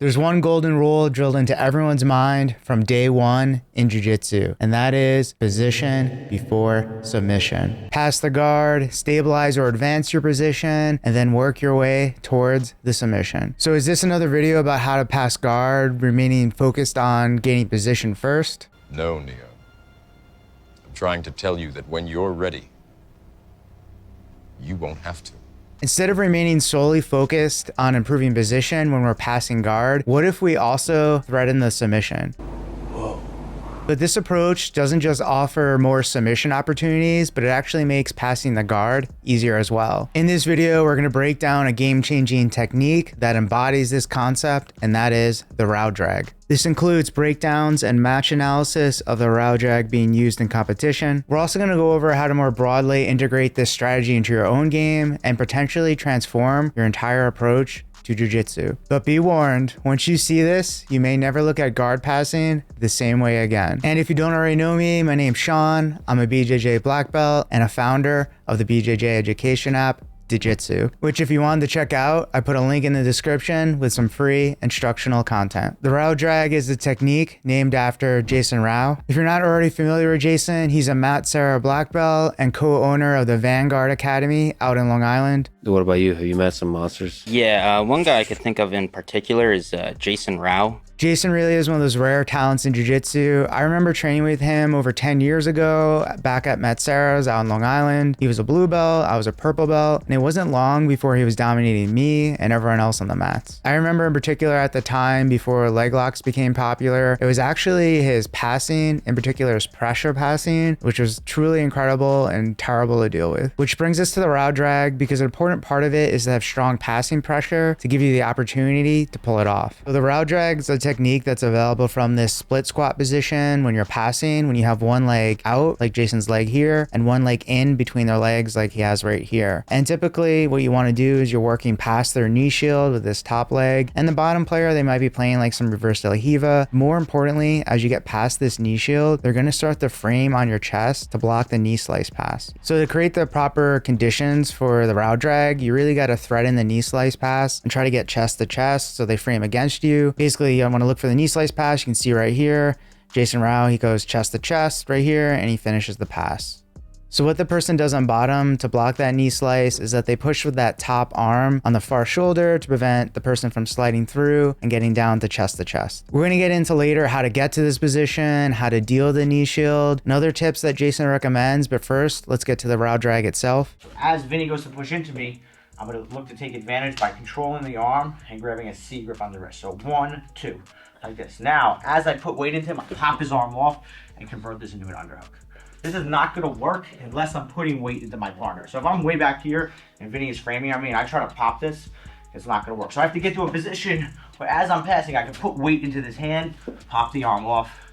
There's one golden rule drilled into everyone's mind from day one in Jiu-Jitsu, and that is position before submission. Pass the guard, stabilize or advance your position, and then work your way towards the submission. So is this another video about how to pass guard, remaining focused on gaining position first? No, Neo. I'm trying to tell you that when you're ready, you won't have to. Instead of remaining solely focused on improving position when we're passing guard, what if we also threaten the submission? But this approach doesn't just offer more submission opportunities, but it actually makes passing the guard easier as well. In this video, we're going to break down a game-changing technique that embodies this concept, and that is the Rau Drag. This includes breakdowns and match analysis of the Rau Drag being used in competition. We're also going to go over how to more broadly integrate this strategy into your own game and potentially transform your entire approach to Jiu-Jitsu. But be warned, once you see this, you may never look at guard passing the same way again. And if you don't already know me, my name's Sean. I'm a BJJ black belt and a founder of the BJJ education app, Jiu-Jitsu, which if you wanted to check out, I put a link in the description with some free instructional content. The Rau Drag is a technique named after Jason Rau. If you're not already familiar with Jason, he's a Mat Sarah black belt and co-owner of the Vanguard Academy out in Long Island. What about you? Have you met some monsters? Yeah, one guy I could think of in particular is Jason Rau. Jason really is one of those rare talents in Jiu-Jitsu. I remember training with him over 10 years ago back at Mat Sarah's out in Long Island. He was a blue belt, I was a purple belt, and it wasn't long before he was dominating me and everyone else on the mats. I remember in particular at the time before leg locks became popular, it was actually his passing, in particular his pressure passing, which was truly incredible and terrible to deal with. Which brings us to the Rau Drag, because an important part of it is to have strong passing pressure to give you the opportunity to pull it off. So the Rau Drag is a technique that's available from this split squat position when you're passing, when you have one leg out, like Jason's leg here, and one leg in between their legs like he has right here. And typically what you want to do is you're working past their knee shield with this top leg, and the bottom player, they might be playing like some reverse del hiva. More importantly, as you get past this knee shield, they're going to start the frame on your chest to block the knee slice pass. So to create the proper conditions for the Rau Drag, you really got to threaten the knee slice pass and try to get chest to chest so they frame against you. Basically, you want to look for the knee slice pass. You can see right here, Jason Rau, he goes chest to chest right here, and he finishes the pass. So what the person does on bottom to block that knee slice is that they push with that top arm on the far shoulder to prevent the person from sliding through and getting down to chest. We're going to get into later how to get to this position, how to deal with the knee shield, and other tips that Jason recommends. But first, let's get to the Rau Drag itself. As Vinny goes to push into me, I'm going to look to take advantage by controlling the arm and grabbing a C grip on the wrist. So 1, 2, like this. Now, as I put weight into him, I pop his arm off and convert this into an underhook. This is not going to work unless I'm putting weight into my partner. So if I'm way back here and Vinny is framing on me and I try to pop this, it's not going to work. So I have to get to a position where as I'm passing, I can put weight into this hand, pop the arm off,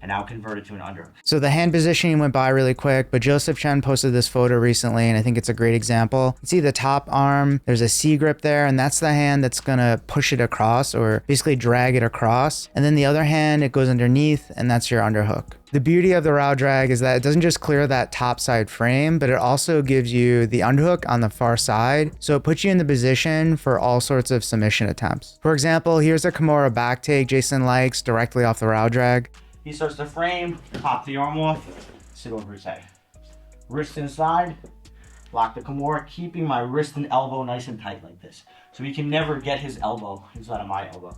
and now convert it to an underhook. So the hand positioning went by really quick, but Joseph Chen posted this photo recently, and I think it's a great example. You see the top arm, there's a C grip there, and that's the hand that's gonna push it across or basically drag it across. And then the other hand, it goes underneath, and that's your underhook. The beauty of the Rau Drag is that it doesn't just clear that top side frame, but it also gives you the underhook on the far side. So it puts you in the position for all sorts of submission attempts. For example, here's a Kimura back take Jason likes directly off the Rau Drag. He starts to frame, pop the arm off, sit over his head. Wrist inside, lock the Kimura, keeping my wrist and elbow nice and tight like this. So he can never get his elbow inside of my elbow.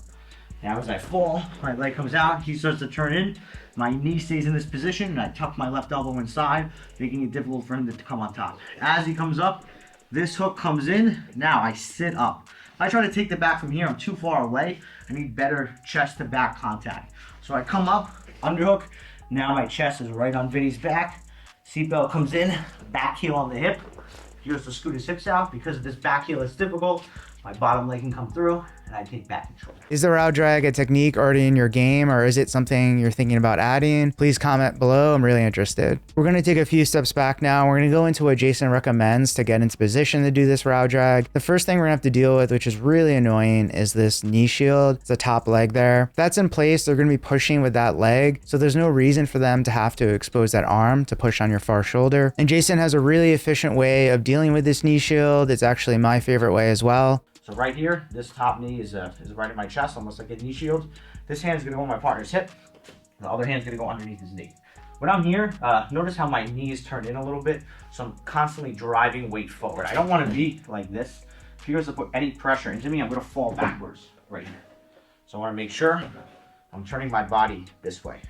Now as I fall, my leg comes out, he starts to turn in, my knee stays in this position, and I tuck my left elbow inside, making it difficult for him to come on top. As he comes up, this hook comes in, now I sit up. If I try to take the back from here, I'm too far away, I need better chest to back contact. So I come up, underhook, now my chest is right on Vinny's back, seatbelt comes in, back heel on the hip, here's to scoot his hips out. Because of this back heel, it's difficult, my bottom leg can come through, and I take back control. Is the Rau Drag a technique already in your game, or is it something you're thinking about adding? Please comment below, I'm really interested. We're gonna take a few steps back now. We're gonna go into what Jason recommends to get into position to do this Rau Drag. The first thing we're gonna have to deal with, which is really annoying, is this knee shield. It's the top leg there. If that's in place, they're gonna be pushing with that leg, so there's no reason for them to have to expose that arm to push on your far shoulder. And Jason has a really efficient way of dealing with this knee shield. It's actually my favorite way as well. So right here, this top knee is right in my chest, almost like a knee shield. This hand's gonna go on my partner's hip. The other hand's gonna go underneath his knee. When I'm here, notice how my knee is turned in a little bit, so I'm constantly driving weight forward. I don't wanna be like this. If he goes to put any pressure into me, I'm gonna fall backwards right here. So I wanna make sure I'm turning my body this way.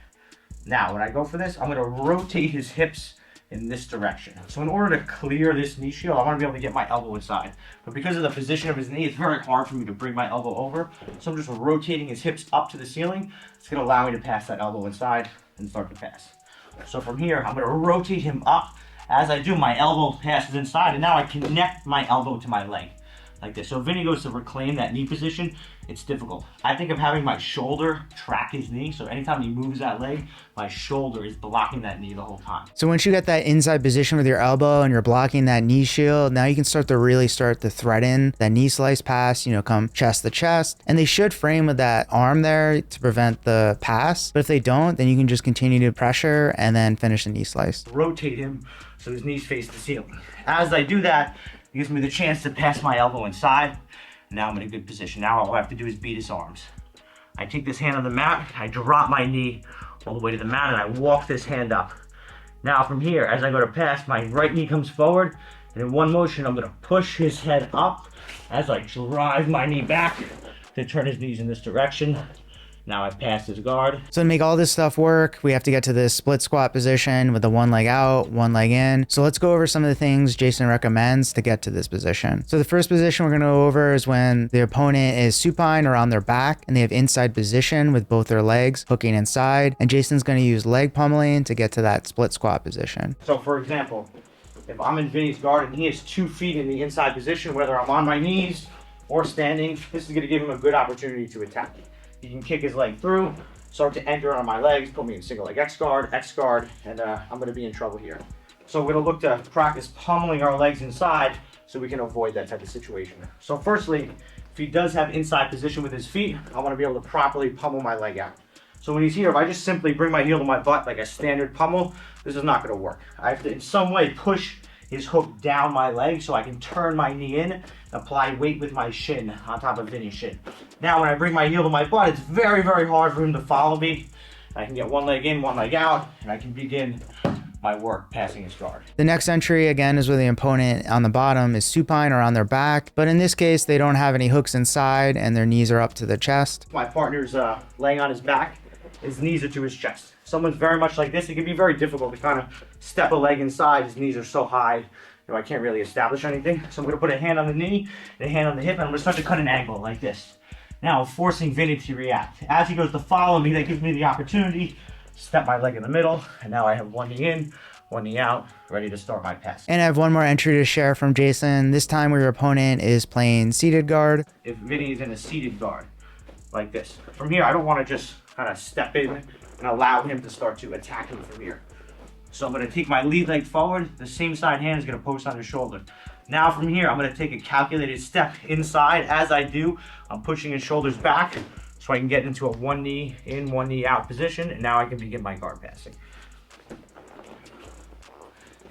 Now, when I go for this, I'm gonna rotate his hips in this direction. So in order to clear this knee shield, I wanna be able to get my elbow inside. But because of the position of his knee, it's very hard for me to bring my elbow over. So I'm just rotating his hips up to the ceiling. It's gonna allow me to pass that elbow inside and start to pass. So from here, I'm gonna rotate him up. As I do, my elbow passes inside, and now I connect my elbow to my leg, like this. So if Vinny goes to reclaim that knee position, it's difficult. I think of having my shoulder track his knee, so anytime he moves that leg, my shoulder is blocking that knee the whole time. So once you get that inside position with your elbow and you're blocking that knee shield, now you can start to threaten that knee slice pass, come chest to chest. And they should frame with that arm there to prevent the pass. But if they don't, then you can just continue to pressure and then finish the knee slice. Rotate him so his knees face the ceiling. As I do that, it gives me the chance to pass my elbow inside. Now I'm in a good position. Now all I have to do is beat his arms. I take this hand on the mat, I drop my knee all the way to the mat, and I walk this hand up. Now from here, as I go to pass, my right knee comes forward, and in one motion, I'm gonna push his head up as I drive my knee back to turn his knees in this direction. Now I've passed his guard. So to make all this stuff work, we have to get to this split squat position with the one leg out, one leg in. So let's go over some of the things Jason recommends to get to this position. So the first position we're going to go over is when the opponent is supine or on their back and they have inside position with both their legs hooking inside. And Jason's going to use leg pummeling to get to that split squat position. So for example, if I'm in Vinny's guard and he has 2 feet in the inside position, whether I'm on my knees or standing, this is going to give him a good opportunity to attack me. He can kick his leg through, start to enter on my legs, put me in single leg X guard, and I'm gonna be in trouble here. So we're gonna look to practice pummeling our legs inside so we can avoid that type of situation. So firstly, if he does have inside position with his feet, I wanna be able to properly pummel my leg out. So when he's here, if I just simply bring my heel to my butt like a standard pummel, this is not gonna work. I have to in some way push his hook down my leg so I can turn my knee in and apply weight with my shin on top of Vinny's shin. Now when I bring my heel to my butt, it's very, very hard for him to follow me. I can get one leg in, one leg out, and I can begin my work passing his guard. The next entry again is where the opponent on the bottom is supine or on their back, but in this case they don't have any hooks inside and their knees are up to the chest. My partner's laying on his back, his knees are to his chest. Someone's very much like this, it can be very difficult to kind of step a leg inside. His knees are so high, I can't really establish anything. So I'm gonna put a hand on the knee and a hand on the hip, and I'm gonna start to cut an angle like this. Now I'm forcing Vinny to react. As he goes to follow me, that gives me the opportunity to step my leg in the middle, and now I have one knee in, one knee out, ready to start my pass. And I have one more entry to share from Jason, this time where your opponent is playing seated guard. If Vinny is in a seated guard, like this. From here, I don't wanna just kind of step in and allow him to start to attack me from here. So I'm gonna take my lead leg forward, the same side hand is gonna post on his shoulder. Now from here, I'm gonna take a calculated step inside. As I do, I'm pushing his shoulders back so I can get into a one knee in, one knee out position, and now I can begin my guard passing.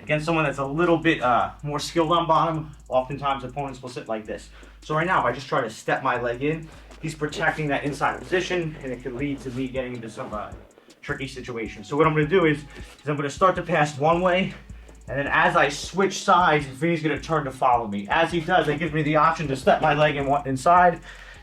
Against someone that's a little bit more skilled on bottom, oftentimes opponents will sit like this. So right now, if I just try to step my leg in, he's protecting that inside position, and it could lead to me getting into some tricky situation. So what I'm gonna do is I'm gonna start to pass one way, and then as I switch sides, Vinny's gonna turn to follow me. As he does, that gives me the option to step my leg inside,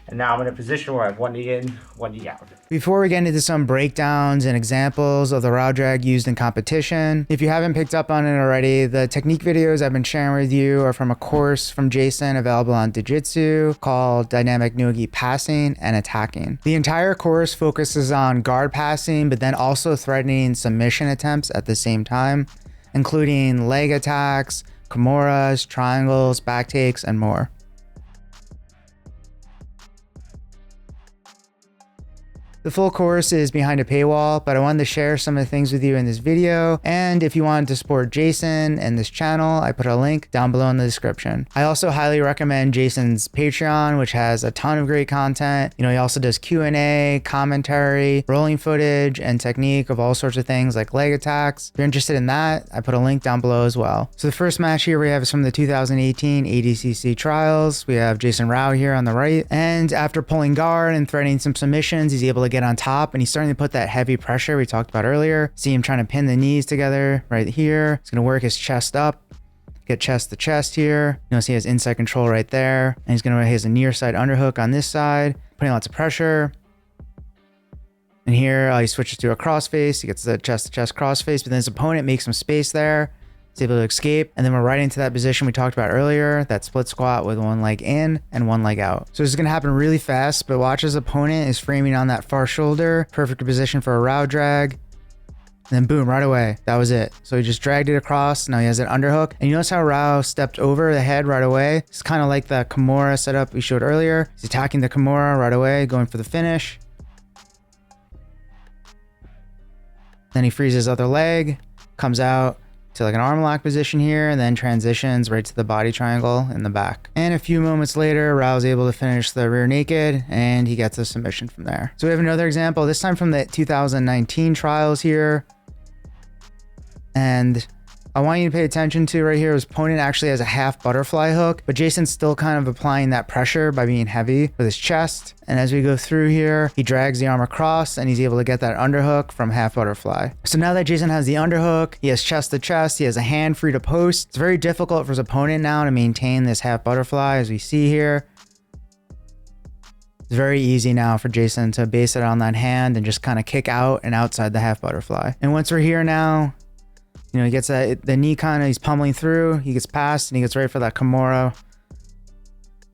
and now I'm in a position where I have one knee in, one knee out. Before we get into some breakdowns and examples of the Rau drag used in competition, if you haven't picked up on it already, the technique videos I've been sharing with you are from a course from Jason available on Jiu-Jitsu called Dynamic Nogi Passing and Attacking. The entire course focuses on guard passing, but then also threatening submission attempts at the same time, including leg attacks, Kimuras, triangles, back takes, and more. The full course is behind a paywall, but I wanted to share some of the things with you in this video. And if you wanted to support Jason and this channel, I put a link down below in the description. I also highly recommend Jason's Patreon, which has a ton of great content. You know, he also does Q&A, commentary, rolling footage, and technique of all sorts of things like leg attacks. If you're interested in that, I put a link down below as well. So the first match here we have is from the 2018 ADCC trials. We have Jason Rau here on the right. And after pulling guard and threading some submissions, he's able to get on top, and he's starting to put that heavy pressure we talked about earlier. See him trying to pin the knees together right here. He's going to work his chest up. Get chest to chest here. You notice he has inside control right there. And he's going to hit a near side underhook on this side, putting lots of pressure. And here he switches to a crossface. He gets the chest to chest crossface, but then his opponent makes some space there. He's able to escape. And then we're right into that position we talked about earlier, that split squat with one leg in and one leg out. So this is going to happen really fast, but watch his opponent is framing on that far shoulder. Perfect position for a Rau drag. And then boom, right away. That was it. So he just dragged it across. Now he has an underhook. And you notice how Rau stepped over the head right away? It's kind of like the Kimura setup we showed earlier. He's attacking the Kimura right away, going for the finish. Then he frees his other leg, comes out to like an arm lock position here, and then transitions right to the body triangle in the back. And a few moments later, Rau's able to finish the rear naked, and he gets a submission from there. So we have another example, this time from the 2019 trials here. And I want you to pay attention to right here, his opponent actually has a half butterfly hook, but Jason's still kind of applying that pressure by being heavy with his chest. And as we go through here, he drags the arm across and he's able to get that underhook from half butterfly. So now that Jason has the underhook, he has chest to chest, he has a hand free to post. It's very difficult for his opponent now to maintain this half butterfly, as we see here. It's very easy now for Jason to base it on that hand and just kind of kick out and outside the half butterfly. And once we're here now, you know, he gets that, the knee kind of, he's pummeling through, he gets past and he gets right for that Kimura.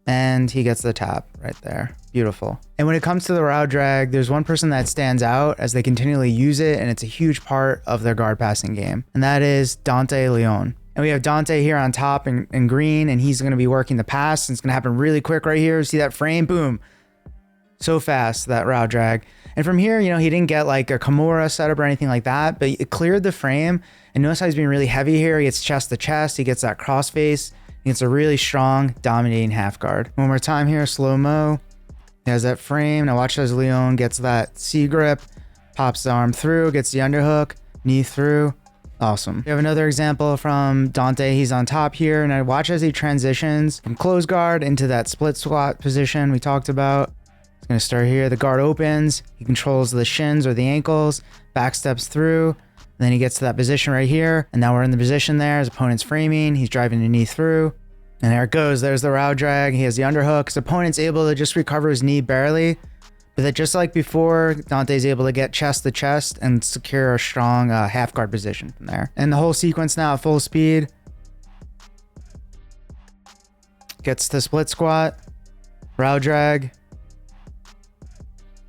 And he gets the tap right there. Beautiful. And when it comes to the Rau drag, there's one person that stands out as they continually use it, and it's a huge part of their guard passing game. And that is Dante Leon. And we have Dante here on top in green, and he's going to be working the pass. And it's going to happen really quick right here. See that frame? Boom. So fast, that Rau drag. And from here, you know, he didn't get like a Kimura setup or anything like that, but it cleared the frame. And notice how he's being really heavy here. He gets chest to chest. He gets that crossface. He gets a really strong, dominating half guard. One more time here, slow-mo. He has that frame. Now watch as Leon gets that C grip, pops the arm through, gets the underhook, knee through. Awesome. We have another example from Dante. He's on top here, and I watch as he transitions from close guard into that split squat position we talked about. He's going to start here. The guard opens. He controls the shins or the ankles, back steps through. And then he gets to that position right here. And now we're in the position there. His opponent's framing. He's driving the knee through. And there it goes. There's the Rau drag. He has the underhook. His opponent's able to just recover his knee barely. But that just like before, Dante's able to get chest to chest and secure a strong half guard position from there. And the whole sequence now at full speed. Gets the split squat. Rau drag.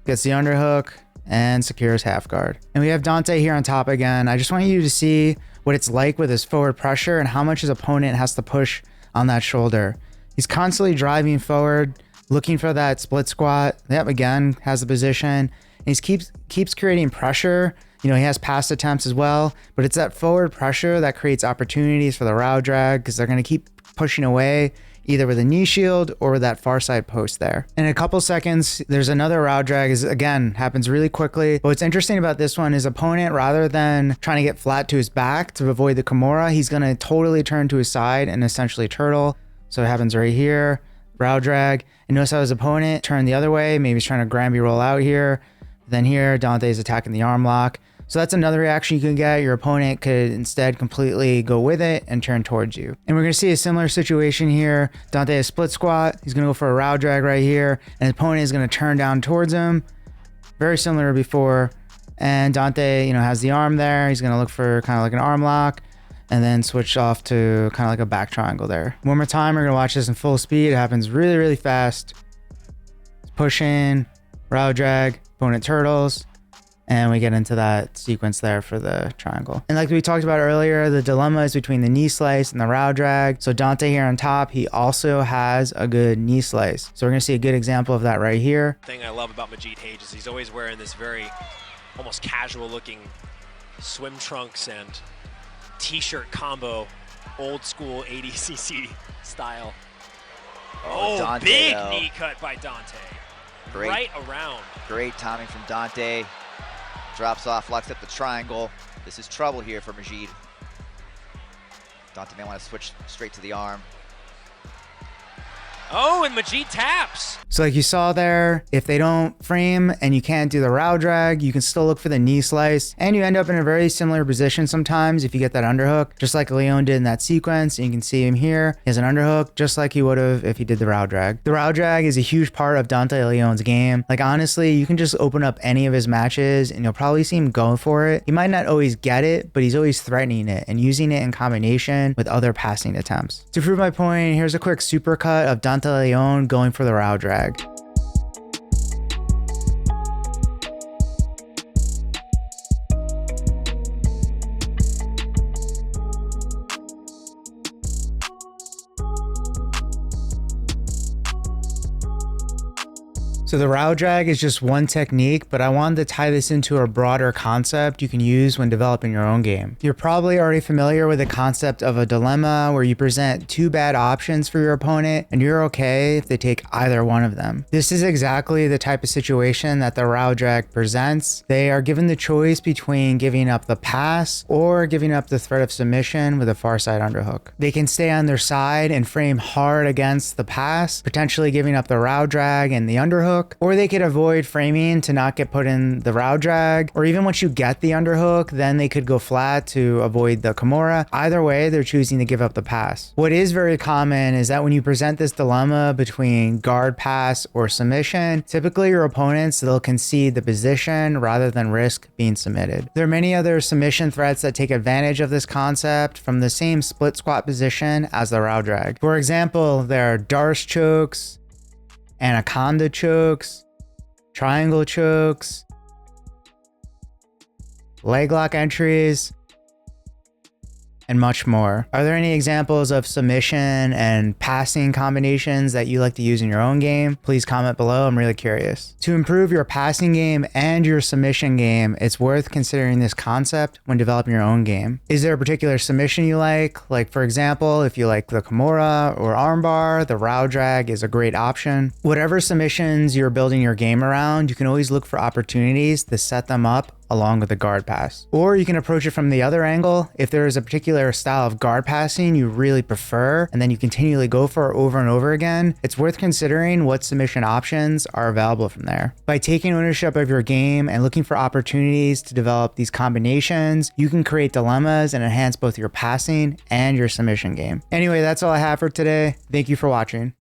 Gets the underhook. And secures half guard. And we have Dante here on top again. I just want you to see what it's like with his forward pressure and how much his opponent has to push on that shoulder. He's constantly driving forward, looking for that split squat. Yep, again, has the position. And he keeps creating pressure. You know, he has pass attempts as well, but it's that forward pressure that creates opportunities for the Rau drag because they're going to keep pushing away either with a knee shield or with that far side post there. In a couple seconds, there's another Rau drag. Again, happens really quickly. But what's interesting about this one is opponent, rather than trying to get flat to his back to avoid the Kimura, he's going to totally turn to his side and essentially turtle. So it happens right here, Rau drag. And notice how his opponent turned the other way. Maybe he's trying to Granby roll out here. Then here, Dante's attacking the arm lock. So that's another reaction you can get. Your opponent could instead completely go with it and turn towards you. And we're going to see a similar situation here. Dante has split squat. He's going to go for a Rau drag right here. And his opponent is going to turn down towards him. Very similar to before. And Dante, you know, has the arm there. He's going to look for kind of like an arm lock and then switch off to kind of like a back triangle there. One more time, we're going to watch this in full speed. It happens really, really fast. Push in, Rau drag, opponent turtles. And we get into that sequence there for the triangle. And like we talked about earlier, the dilemma is between the knee slice and the Rau drag. So Dante here on top, he also has a good knee slice. So we're gonna see a good example of that right here. The thing I love about Majid Hage is he's always wearing this very almost casual looking swim trunks and t-shirt combo, old school 80cc style. Oh, Dante, big though. knee cut by Dante. Great. Right around. Great timing from Dante. Drops off, locks up the triangle. This is trouble here for Majid. Dante may want to switch straight to the arm. Oh, and Majid taps. So like you saw there, if they don't frame and you can't do the Rau drag, you can still look for the knee slice, and you end up in a very similar position sometimes if you get that underhook, just like Leon did in that sequence. And you can see him here. He has an underhook just like he would have if he did the Rau drag. The Rau drag is a huge part of Dante Leon's game. Like honestly, you can just open up any of his matches and you'll probably see him going for it. He might not always get it, but he's always threatening it and using it in combination with other passing attempts. To prove my point, here's a quick supercut of Dante Leon going for the Rau drag. So the Rau drag is just one technique, but I wanted to tie this into a broader concept you can use when developing your own game. You're probably already familiar with the concept of a dilemma where you present two bad options for your opponent and you're okay if they take either one of them. This is exactly the type of situation that the Rau drag presents. They are given the choice between giving up the pass or giving up the threat of submission with a far side underhook. They can stay on their side and frame hard against the pass, potentially giving up the Rau drag and the underhook, or they could avoid framing to not get put in the Rau drag, or even once you get the underhook, then they could go flat to avoid the Kimura. Either way, they're choosing to give up the pass. What is very common is that when you present this dilemma between guard pass or submission, typically your opponents, they'll concede the position rather than risk being submitted. There are many other submission threats that take advantage of this concept from the same split squat position as the Rau drag. For example, there are Darce chokes, anaconda chokes, triangle chokes, leg lock entries, and much more. Are there any examples of submission and passing combinations that you like to use in your own game? Please comment below, I'm really curious. To improve your passing game and your submission game, it's worth considering this concept when developing your own game. Is there a particular submission you like? Like for example, if you like the Kimura or armbar, the Rau drag is a great option. Whatever submissions you're building your game around, you can always look for opportunities to set them up along with the guard pass. Or you can approach it from the other angle. If there is a particular style of guard passing you really prefer and then you continually go for it over and over again, it's worth considering what submission options are available from there. By taking ownership of your game and looking for opportunities to develop these combinations, you can create dilemmas and enhance both your passing and your submission game. Anyway, that's all I have for today. Thank you for watching.